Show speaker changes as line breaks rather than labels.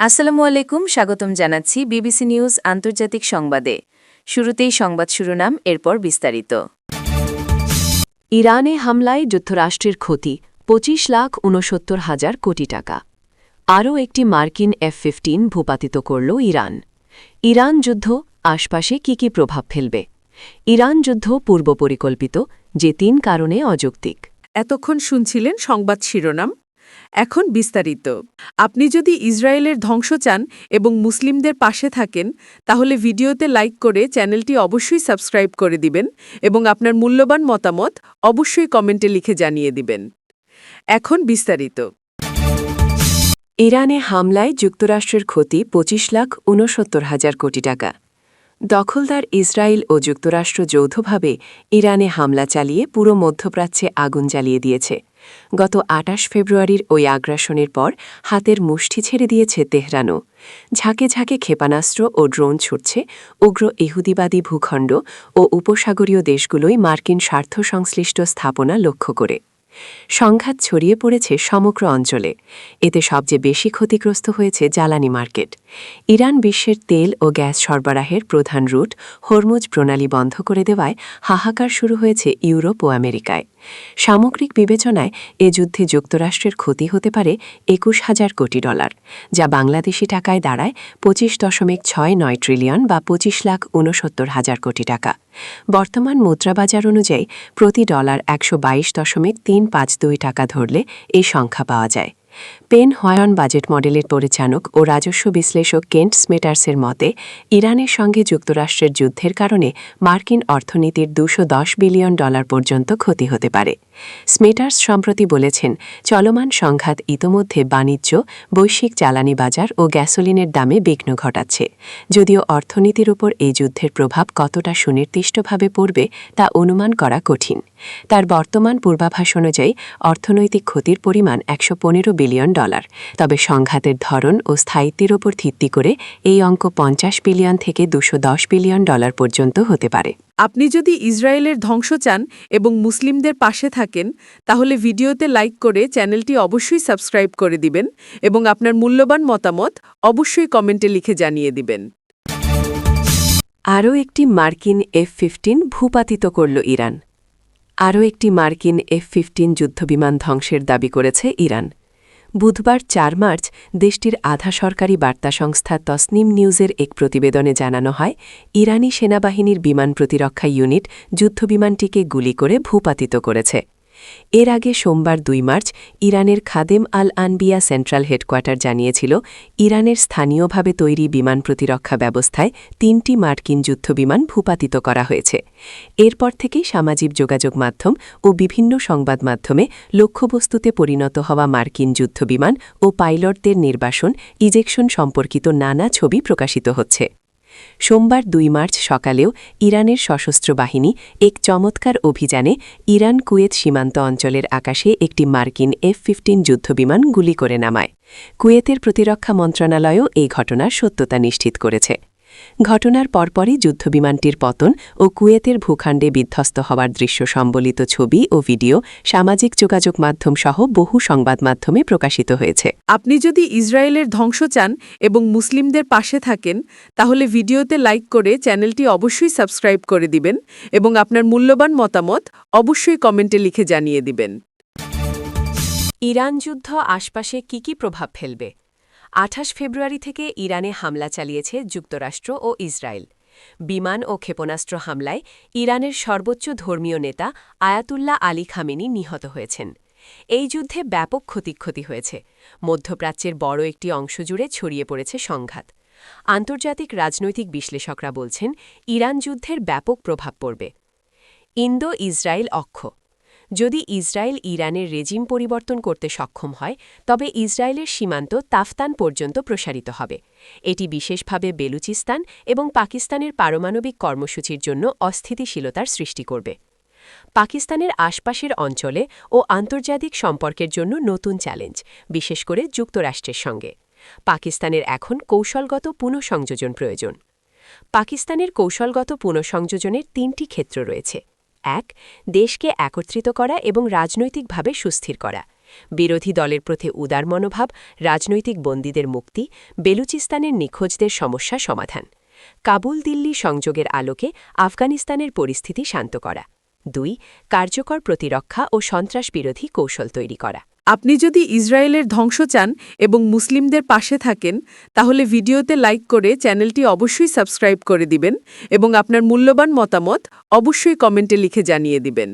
আসসালামু আলাইকুম, স্বাগতম জানাচ্ছি বিবিসি নিউজ আন্তর্জাতিক সংবাদে। শুরুতেই সংবাদ শিরোনাম, এরপর বিস্তারিত।
ইরানে হামলায় যুক্তরাষ্ট্রের ক্ষতি 25,69,000 কোটি টাকা। আরও একটি মার্কিন F-15 ভূপাতিত করল ইরান। ইরান যুদ্ধ আশপাশে কি প্রভাব ফেলবে? ইরান যুদ্ধ পূর্বপরিকল্পিত, যে 3 কারণে অযৌক্তিক।
এতক্ষণ শুনছিলেন সংবাদ শিরোনাম। এখন বিস্তারিত। আপনি যদি ইসরায়েলের ধ্বংস চান এবং মুসলিমদের পাশে থাকেন, তাহলে ভিডিওতে লাইক করে চ্যানেলটি অবশ্যই সাবস্ক্রাইব করে দিবেন এবং আপনার মূল্যবান মতামত অবশ্যই কমেন্টে লিখে জানিয়ে দিবেন। এখন বিস্তারিত।
ইরানে হামলায় যুক্তরাষ্ট্রের ক্ষতি 25,69,000 কোটি টাকা। দখলদার ইসরায়েল ও যুক্তরাষ্ট্র যৌথভাবে ইরানে হামলা চালিয়ে পুরো মধ্যপ্রাচ্যে আগুন জ্বালিয়ে দিয়েছে। গত 28 ফেব্রুয়ারির ওই আগ্রাসনের পর হাতের মুষ্টি ছেড়ে দিয়েছে তেহরানও। ঝাঁকে ঝাঁকে ক্ষেপণাস্ত্র ও ড্রোন ছুটছে। উগ্র ইহুদিবাদী ভূখণ্ড ও উপসাগরীয় দেশগুলোই মার্কিন স্বার্থ সংশ্লিষ্ট স্থাপনা লক্ষ্য করে। সংঘাত ছড়িয়ে পড়েছে সমগ্র অঞ্চলে। এতে সবচেয়ে বেশি ক্ষতিগ্রস্ত হয়েছে জ্বালানি মার্কেট। ইরান বিশ্বের তেল ও গ্যাস সরবরাহের প্রধান রুট হরমুজ প্রণালী বন্ধ করে দেওয়ায় হাহাকার শুরু হয়েছে ইউরোপ ও আমেরিকায়। সামগ্রিক বিবেচনায় এ যুদ্ধে যুক্তরাষ্ট্রের ক্ষতি হতে পারে $21,000 কোটি, যা বাংলাদেশি টাকায় দাঁড়ায় 25.69 ট্রিলিয়ন বা 25,69,000 কোটি টাকা। বর্তমান মুদ্রাবাজার অনুযায়ী প্রতি ডলার 122.352 টাকা ধরলে এই সংখ্যা পাওয়া যায়। পেন হোয়ায়ন বাজেট মডেলের পরিচালক ও রাজস্ব বিশ্লেষক কেন্ট স্মেটার্সের মতে, ইরানের সঙ্গে যুক্তরাষ্ট্রের যুদ্ধের কারণে মার্কিন অর্থনীতির $210 বিলিয়ন পর্যন্ত ক্ষতি হতে পারে। স্মেটার্স সম্প্রতি বলেছেন, চলমান সংঘাত ইতোমধ্যে বাণিজ্য, বৈশ্বিক জ্বালানি বাজার ও গ্যাসোলিনের দামে বিঘ্ন ঘটাচ্ছে। যদিও অর্থনীতির উপর এই যুদ্ধের প্রভাব কতটা সুনির্দিষ্টভাবে পড়বে তা অনুমান করা কঠিন। তার বর্তমান পূর্বাভাস অনুযায়ী অর্থনৈতিক ক্ষতির পরিমাণ $115 বিলিয়ন। তবে সংঘাতের ধরন ও স্থায়িত্বের ওপর ভিত্তি করে এই অঙ্ক $50 বিলিয়ন থেকে $210 বিলিয়ন পর্যন্ত হতে পারে।
আপনি যদি ইসরায়েলের ধ্বংস চান এবং মুসলিমদের পাশে থাকেন, তাহলে ভিডিওতে লাইক করে চ্যানেলটি অবশ্যই সাবস্ক্রাইব করে দিবেন এবং আপনার মূল্যবান মতামত অবশ্যই কমেন্টে লিখে জানিয়ে দিবেন।
আরও একটি মার্কিন F-15 ভূপাতিত করল ইরান। আরও একটি মার্কিন F-15 যুদ্ধবিমান ধ্বংসের দাবি করেছে ইরান। বুধবার 4 মার্চ দেশটির আধা সরকারি বার্তা সংস্থা তসনিম নিউজের এক প্রতিবেদনে জানানো হয়, ইরানি সেনাবাহিনীর বিমান প্রতিরক্ষা ইউনিট যুদ্ধবিমানটিকে গুলি করে ভূপাতিত করেছে। এর আগে সোমবার 2 মার্চ ইরানের খাদেম আল আনবিয়া সেন্ট্রাল হেডকোয়ার্টার জানিয়েছিল, ইরানের স্থানীয়ভাবে তৈরি বিমান প্রতিরক্ষা ব্যবস্থায় 3টি মার্কিন যুদ্ধবিমান ভূপাতিত করা হয়েছে। এরপর থেকেই সামাজিক যোগাযোগ মাধ্যম ও বিভিন্ন সংবাদ মাধ্যমে লক্ষ্যবস্তুতে পরিণত হওয়া মার্কিন যুদ্ধবিমান ও পাইলটদের নির্বাসন, ইজেকশন সম্পর্কিত নানা ছবি প্রকাশিত হচ্ছে। সোমবার 2 মার্চ সকালেও ইরানের সশস্ত্র বাহিনী এক চমৎকার অভিযানে ইরান কুয়েত সীমান্ত অঞ্চলের আকাশে একটি মার্কিন F-15 যুদ্ধবিমান গুলি করে নামায়। কুয়েতের প্রতিরক্ষা মন্ত্রণালয়ও এই ঘটনার সত্যতা নিশ্চিত করেছে। ঘটনার পরপরই যুদ্ধবিমানটির পতন ও কুয়েতের ভূখণ্ডে বিধ্বস্ত হওয়ার দৃশ্য সম্বলিত ছবি ও ভিডিও সামাজিক যোগাযোগ মাধ্যম সহ বহু সংবাদ মাধ্যমে প্রকাশিত হয়েছে।
আপনি যদি ইসরায়েলের ধ্বংস চান এবং মুসলিমদের পাশে থাকেন, তাহলে ভিডিওতে লাইক করে চ্যানেলটি অবশ্যই সাবস্ক্রাইব করে দিবেন এবং আপনার মূল্যবান মতামত অবশ্যই কমেন্টে লিখে জানিয়ে দিবেন।
ইরান যুদ্ধ আশপাশে কি প্রভাব ফেলবে? 28 ফেব্রুয়ারি থেকে ইরানে হামলা চালিয়েছে যুক্তরাষ্ট্র ও ইসরায়েল। বিমান ও ক্ষেপণাস্ত্র হামলায় ইরানের সর্বোচ্চ ধর্মীয় নেতা আয়াতুল্লাহ আলী খামেনি নিহত হয়েছেন। এই যুদ্ধে ব্যাপক ক্ষতি হয়েছে। মধ্যপ্রাচ্যের বড় একটি অংশ জুড়ে ছড়িয়ে পড়েছে সংঘাত। আন্তর্জাতিক রাজনৈতিক বিশ্লেষকরা বলছেন, ইরান যুদ্ধের ব্যাপক প্রভাব পড়বে। ইন্দো ইসরায়েল অক্ষ। যদি ইসরায়েল ইরানের রেজিম পরিবর্তন করতে সক্ষম হয়, তবে ইসরায়েলের সীমান্ত তাফতান পর্যন্ত প্রসারিত হবে। এটি বিশেষভাবে বেলুচিস্তান এবং পাকিস্তানের পারমাণবিক কর্মসূচির জন্য অস্থিতিশীলতার সৃষ্টি করবে। পাকিস্তানের আশপাশের অঞ্চলে ও আন্তর্জাতিক সম্পর্কের জন্য নতুন চ্যালেঞ্জ, বিশেষ করে যুক্তরাষ্ট্রের সঙ্গে। পাকিস্তানের এখন কৌশলগত পুনঃসংযোজন প্রয়োজন। পাকিস্তানের কৌশলগত পুনঃসংযোজনের 3টি ক্ষেত্র রয়েছে। 1. দেশকে একত্রিত করা এবং রাজনৈতিকভাবে সুস্থির করা। বিরোধী দলের প্রতি উদার মনোভাব, রাজনৈতিক বন্দীদের মুক্তি, বেলুচিস্তানের নিখোঁজদের সমস্যা সমাধান। কাবুল দিল্লি সংযোগের আলোকে আফগানিস্তানের পরিস্থিতি শান্ত করা। 2. কার্যকর প্রতিরক্ষা ও সন্ত্রাসবিরোধী কৌশল তৈরি করা।
আপনি যদি ইসরায়েলের ধ্বংস চান এবং মুসলিমদের পাশে থাকেন তাহলে ভিডিওতে লাইক করে চ্যানেলটি অবশ্যই সাবস্ক্রাইব করে দিবেন এবং আপনার মূল্যবান মতামত অবশ্যই কমেন্টে লিখে জানিয়ে দিবেন।